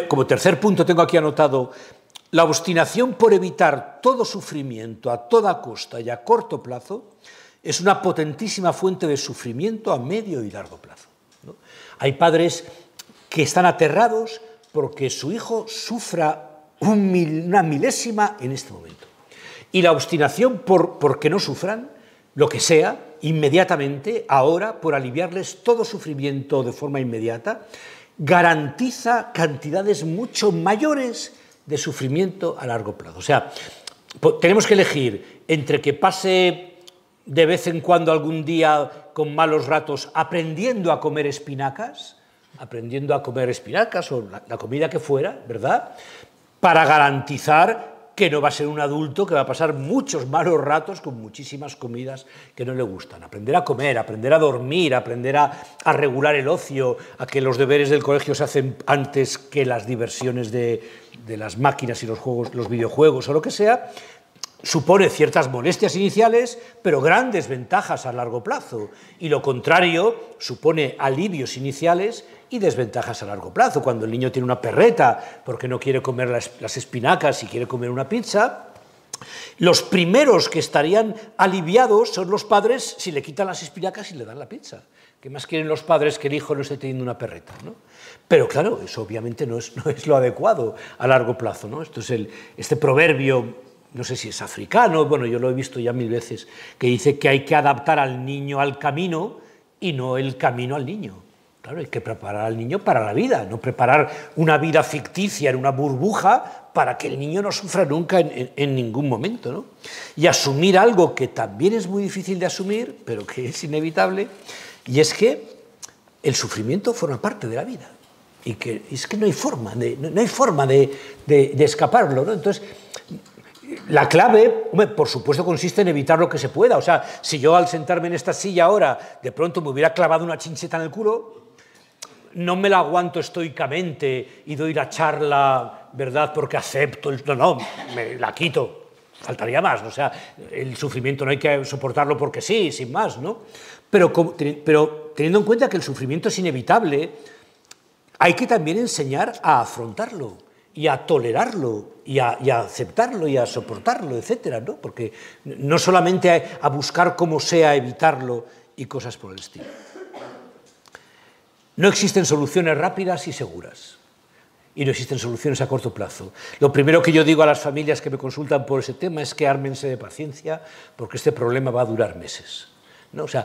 Como tercer punto tengo aquí anotado: la obstinación por evitar todo sufrimiento a toda costa y a corto plazo es una potentísima fuente de sufrimiento a medio y largo plazo, ¿no? Hay padres que están aterrados porque su hijo sufra una milésima en este momento. Y la obstinación por que no sufran, lo que sea, inmediatamente, ahora, por aliviarles todo sufrimiento de forma inmediata, garantiza cantidades mucho mayores de sufrimiento a largo plazo. O sea, tenemos que elegir entre que pase de vez en cuando algún día con malos ratos aprendiendo a comer espinacas o la comida que fuera, ¿verdad?, para garantizar que no va a ser un adulto que va a pasar muchos malos ratos con muchísimas comidas que no le gustan. Aprender a comer, aprender a dormir, aprender a regular el ocio, a que los deberes del colegio se hacen antes que las diversiones de las máquinas y los videojuegos o lo que sea, supone ciertas molestias iniciales, pero grandes ventajas a largo plazo. Y lo contrario supone alivios iniciales y desventajas a largo plazo. Cuando el niño tiene una perreta porque no quiere comer las espinacas y quiere comer una pizza, los primeros que estarían aliviados son los padres si le quitan las espinacas y le dan la pizza. ¿Qué más quieren los padres que el hijo no esté teniendo una perreta, ¿no? Pero claro, eso obviamente no es lo adecuado a largo plazo, ¿no? Este proverbio, no sé si es africano, bueno, yo lo he visto ya 1000 veces, que dice que hay que adaptar al niño al camino y no el camino al niño. Claro, hay que preparar al niño para la vida, no preparar una vida ficticia en una burbuja para que el niño no sufra nunca en ningún momento, ¿no? Y asumir algo que también es muy difícil de asumir, pero que es inevitable, y es que el sufrimiento forma parte de la vida y que es que no hay forma de escaparlo, ¿no? Entonces, la clave, hombre, por supuesto, consiste en evitar lo que se pueda. O sea, si yo al sentarme en esta silla ahora de pronto me hubiera clavado una chincheta en el culo, no me la aguanto estoicamente y doy la charla, ¿verdad?, porque acepto no, me la quito. Faltaría más, o sea, el sufrimiento no hay que soportarlo porque sí, sin más, ¿no? Pero teniendo en cuenta que el sufrimiento es inevitable, hay que también enseñar a afrontarlo y a tolerarlo, y a aceptarlo, y a soportarlo, etcétera, ¿no? Porque no solamente a buscar cómo sea evitarlo y cosas por el estilo. No existen soluciones rápidas y seguras. Y no existen soluciones a corto plazo. Lo primero que yo digo a las familias que me consultan por ese tema es que ármense de paciencia, porque este problema va a durar meses, ¿no? O sea,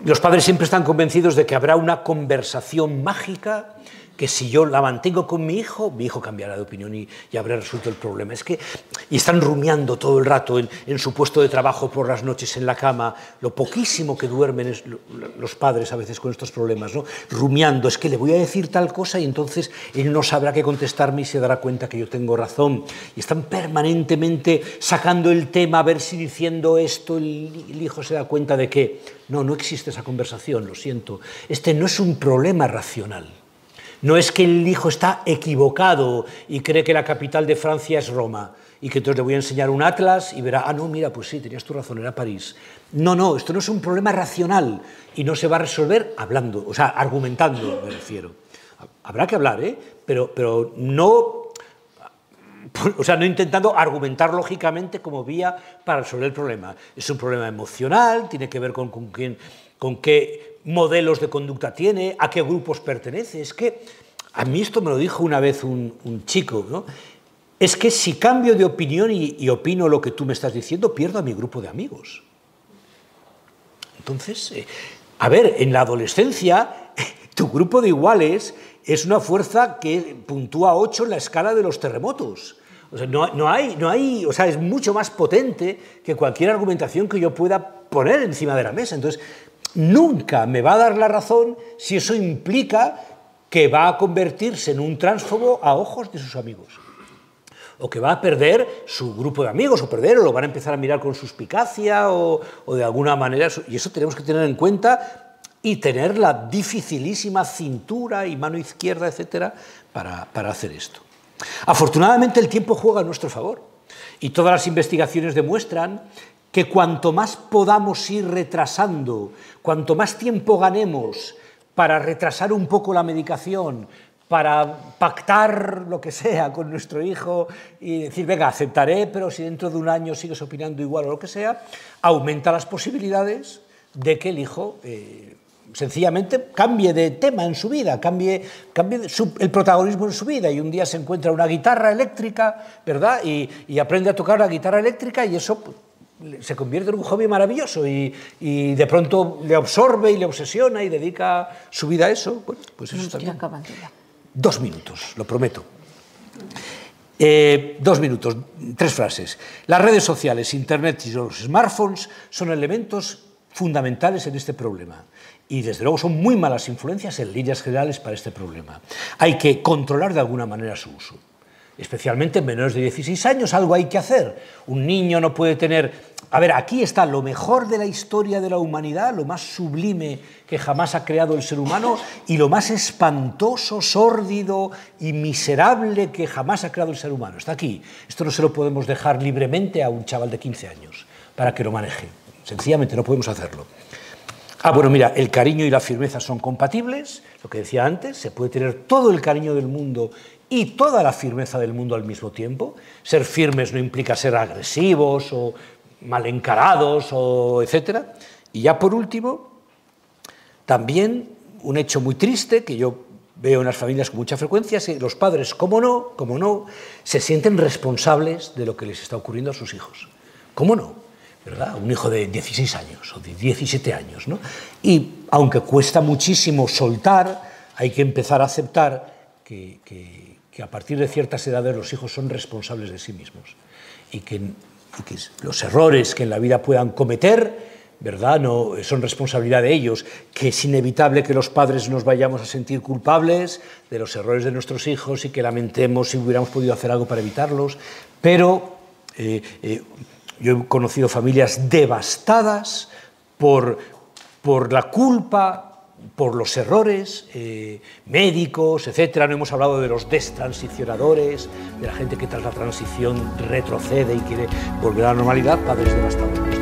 los padres siempre están convencidos de que habrá una conversación mágica, que si yo la mantengo con mi hijo cambiará de opinión y habrá resuelto el problema. Y están rumiando todo el rato en su puesto de trabajo, por las noches en la cama, lo poquísimo que duermen los padres a veces con estos problemas, ¿no? Rumiando, es que le voy a decir tal cosa y entonces él no sabrá qué contestarme y se dará cuenta que yo tengo razón. Y están permanentemente sacando el tema a ver si diciendo esto el hijo se da cuenta de que no existe esa conversación, lo siento. Este no es un problema racional. No es que el hijo está equivocado y cree que la capital de Francia es Roma y que entonces le voy a enseñar un atlas y verá, no, mira, pues sí, tenías tu razón, era París. No, esto no es un problema racional y no se va a resolver hablando, o sea, argumentando, me refiero. Habrá que hablar, pero no, o sea, no intentando argumentar lógicamente como vía para resolver el problema. Es un problema emocional, tiene que ver con qué modelos de conducta tiene, a qué grupos pertenece. Es que a mí esto me lo dijo una vez un chico, ¿no? Es que si cambio de opinión y opino lo que tú me estás diciendo, pierdo a mi grupo de amigos. Entonces, a ver, en la adolescencia, tu grupo de iguales es una fuerza que puntúa 8 en la escala de los terremotos. O sea, no hay, o sea, es mucho más potente que cualquier argumentación que yo pueda poner encima de la mesa. Entonces, nunca me va a dar la razón si eso implica que va a convertirse en un tránsfobo a ojos de sus amigos. O que va a perder su grupo de amigos, o lo van a empezar a mirar con suspicacia o de alguna manera. Y eso tenemos que tener en cuenta y tener la dificilísima cintura y mano izquierda, etcétera, para hacer esto. Afortunadamente el tiempo juega a nuestro favor y todas las investigaciones demuestran que cuanto más podamos ir retrasando, cuanto más tiempo ganemos para retrasar un poco la medicación, para pactar lo que sea con nuestro hijo y decir, venga, aceptaré, pero si dentro de un año sigues opinando igual o lo que sea, aumenta las posibilidades de que el hijo sencillamente cambie de tema en su vida, cambie el protagonismo en su vida y un día se encuentra una guitarra eléctrica, ¿verdad? Y aprende a tocar la guitarra eléctrica y eso se convierte en un hobby maravilloso y de pronto le absorbe y le obsesiona y dedica su vida a eso. Bueno, pues eso está bien. 2 minutos, lo prometo. 2 minutos, 3 frases. Las redes sociales, Internet y los smartphones son elementos fundamentales en este problema y desde luego son muy malas influencias en líneas generales para este problema. Hay que controlar de alguna manera su uso. Especialmente en menores de 16 años, algo hay que hacer. Un niño no puede tener... A ver, aquí está lo mejor de la historia de la humanidad, lo más sublime que jamás ha creado el ser humano y lo más espantoso, sórdido y miserable que jamás ha creado el ser humano. Está aquí. Esto no se lo podemos dejar libremente a un chaval de 15 años para que lo maneje. Sencillamente no podemos hacerlo. Bueno, mira, el cariño y la firmeza son compatibles, lo que decía antes, se puede tener todo el cariño del mundo y toda la firmeza del mundo al mismo tiempo. Ser firmes no implica ser agresivos o mal encarados, o etcétera. Y ya por último, también un hecho muy triste que yo veo en las familias con mucha frecuencia es que los padres, como no, se sienten responsables de lo que les está ocurriendo a sus hijos. ¿Cómo no? ¿Verdad? Un hijo de 16 años o de 17 años, ¿no? Y aunque cuesta muchísimo soltar, hay que empezar a aceptar que a partir de ciertas edades los hijos son responsables de sí mismos y que los errores que en la vida puedan cometer, ¿verdad?, no son responsabilidad de ellos, que es inevitable que los padres nos vayamos a sentir culpables de los errores de nuestros hijos y que lamentemos si hubiéramos podido hacer algo para evitarlos, pero yo he conocido familias devastadas por la culpa, por los errores, médicos, etcétera. No hemos hablado de los destransicionadores, de la gente que tras la transición retrocede y quiere volver a la normalidad, padres devastados.